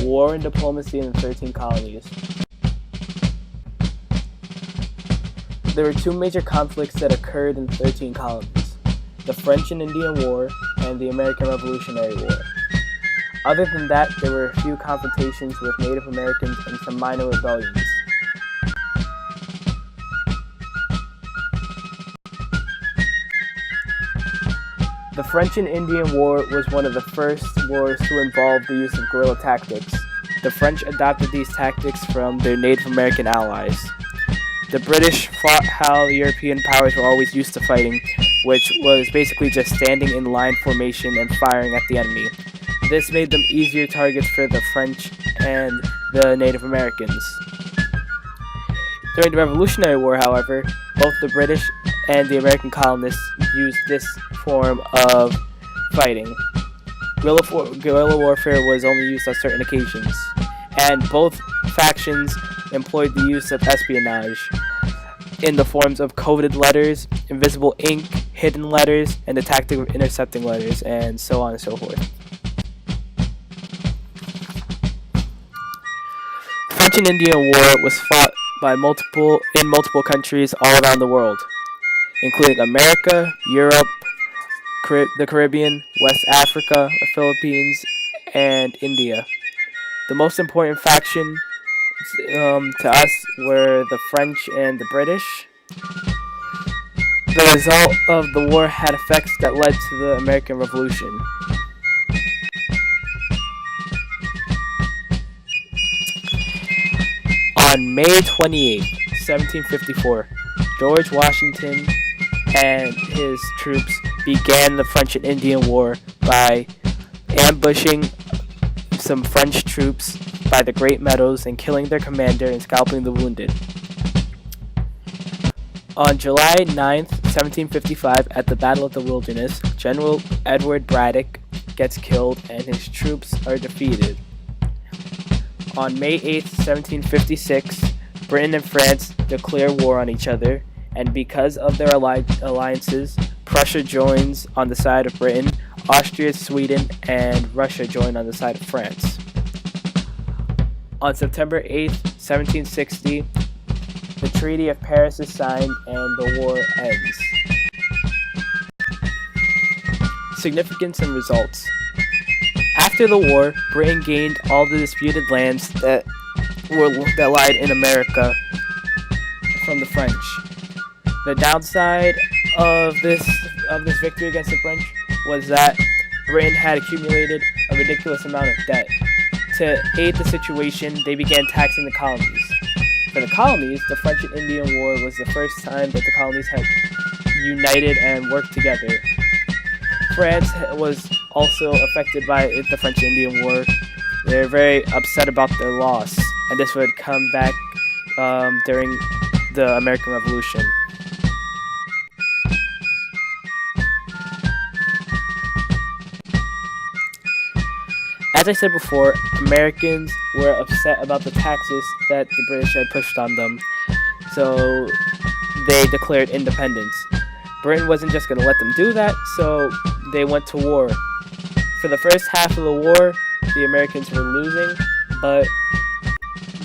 War and Diplomacy in the 13 Colonies. There were two major conflicts that occurred in the 13 colonies: the French and Indian War and the American Revolutionary War. Other than that, there were a few confrontations with Native Americans and some minor rebellions. The French and Indian War was one of the first wars to involve the use of guerrilla tactics. The French adopted these tactics from their Native American allies. The British fought how the European powers were always used to fighting, which was basically just standing in line formation and firing at the enemy. This made them easier targets for the French and the Native Americans. During the Revolutionary War, however, both the British and the American colonists used this form of fighting. Guerrilla warfare was only used on certain occasions, and both factions employed the use of espionage in the forms of coded letters, invisible ink, hidden letters, and the tactic of intercepting letters, and so on and so forth. The French and Indian War was fought in multiple countries all around the world, including America, Europe, the Caribbean, West Africa, the Philippines, and India. The most important faction to us were the French and the British. The result of the war had effects that led to the American Revolution. On May 28, 1754, George Washington and his troops began the French and Indian War by ambushing some French troops by the Great Meadows and killing their commander and scalping the wounded. On July 9, 1755, at the Battle of the Wilderness, General Edward Braddock gets killed and his troops are defeated. On May 8, 1756, Britain and France declare war on each other, and because of their alliances, Prussia joins on the side of Britain, Austria, Sweden, and Russia join on the side of France. On September 8, 1760, the Treaty of Paris is signed and the war ends. Significance and results. After the war, Britain gained all the disputed lands that lied in America from the French. The downside of this victory against the French was that Britain had accumulated a ridiculous amount of debt. To aid the situation, they began taxing the colonies. For the colonies, the French and Indian War was the first time that the colonies had united and worked together. France was also affected by the French and Indian War. They were very upset about their loss, and this would come back during the American Revolution. As I said before, Americans were upset about the taxes that the British had pushed on them, so they declared independence. Britain wasn't just going to let them do that, so they went to war. For the first half of the war, the Americans were losing, but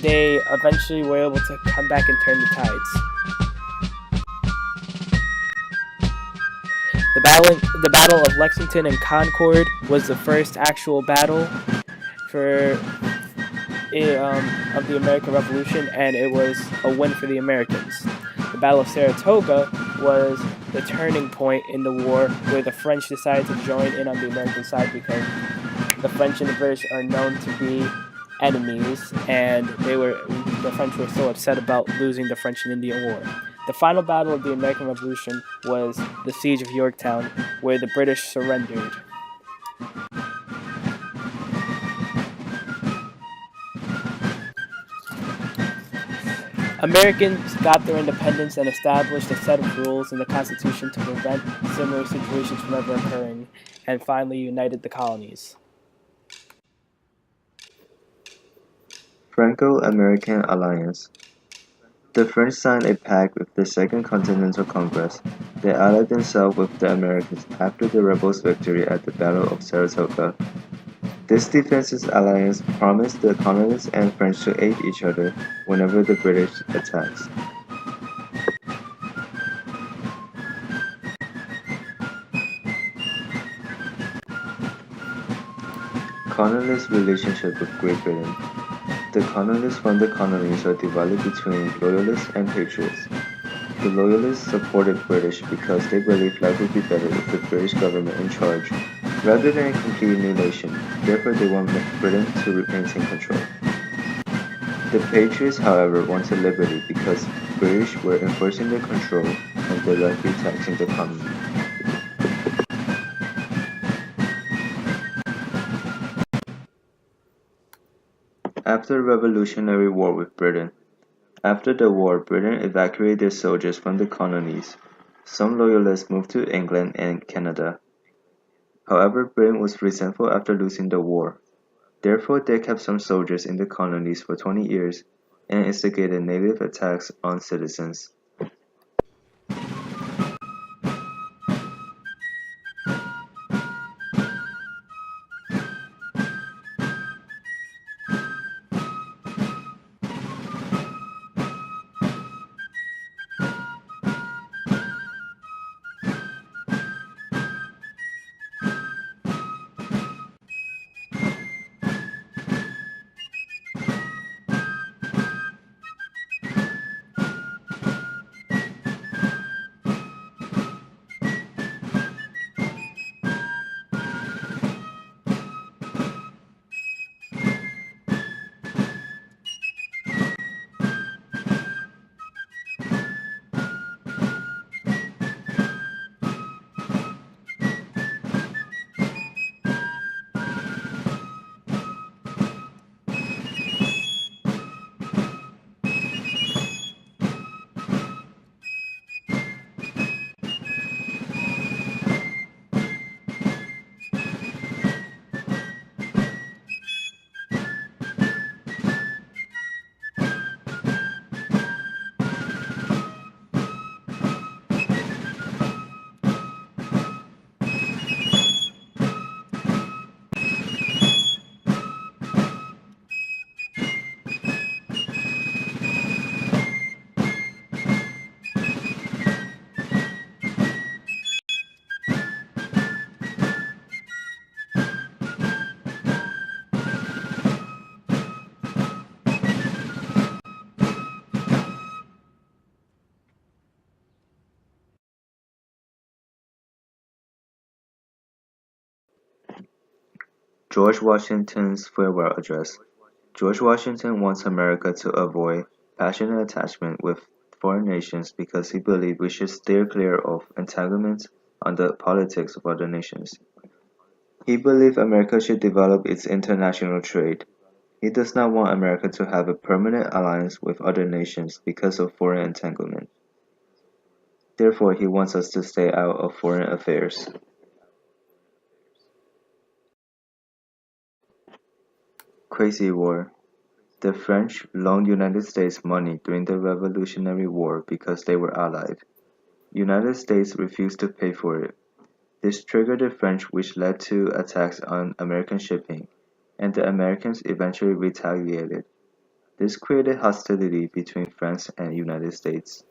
they eventually were able to come back and turn the tides. The Battle of Lexington and Concord was the first actual battle of the American Revolution, and it was a win for the Americans. The Battle of Saratoga was the turning point in the war, where the French decided to join in on the American side because the French and the British are known to be enemies, and the French were so upset about losing the French and Indian War. The final battle of the American Revolution was the Siege of Yorktown, where the British surrendered. Americans got their independence and established a set of rules in the Constitution to prevent similar situations from ever occurring, and finally united the colonies. Franco-American Alliance. The French signed a pact with the Second Continental Congress. They allied themselves with the Americans after the rebels' victory at the Battle of Saratoga. This defensive alliance promised the colonists and French to aid each other whenever the British attacks. Colonist relationship with Great Britain. The colonists from the colonies are divided between loyalists and patriots. The loyalists supported British because they believed life would be better with the British government in charge, rather than a complete new nation. Therefore, they want Britain to maintain control. The patriots, however, wanted liberty because British were enforcing their control and directly taxing the colony. After the Revolutionary War with Britain. After the war, Britain evacuated their soldiers from the colonies. Some loyalists moved to England and Canada. However, Britain was resentful after losing the war. Therefore, they kept some soldiers in the colonies for 20 years and instigated native attacks on citizens. George Washington's farewell address. George Washington wants America to avoid passionate attachment with foreign nations because he believed we should steer clear of entanglements on the politics of other nations. He believed America should develop its international trade. He does not want America to have a permanent alliance with other nations because of foreign entanglement. Therefore, he wants us to stay out of foreign affairs. Crazy War. The French loaned United States money during the Revolutionary War because they were allied. United States refused to pay for it. This triggered the French, which led to attacks on American shipping, and the Americans eventually retaliated. This created hostility between France and United States.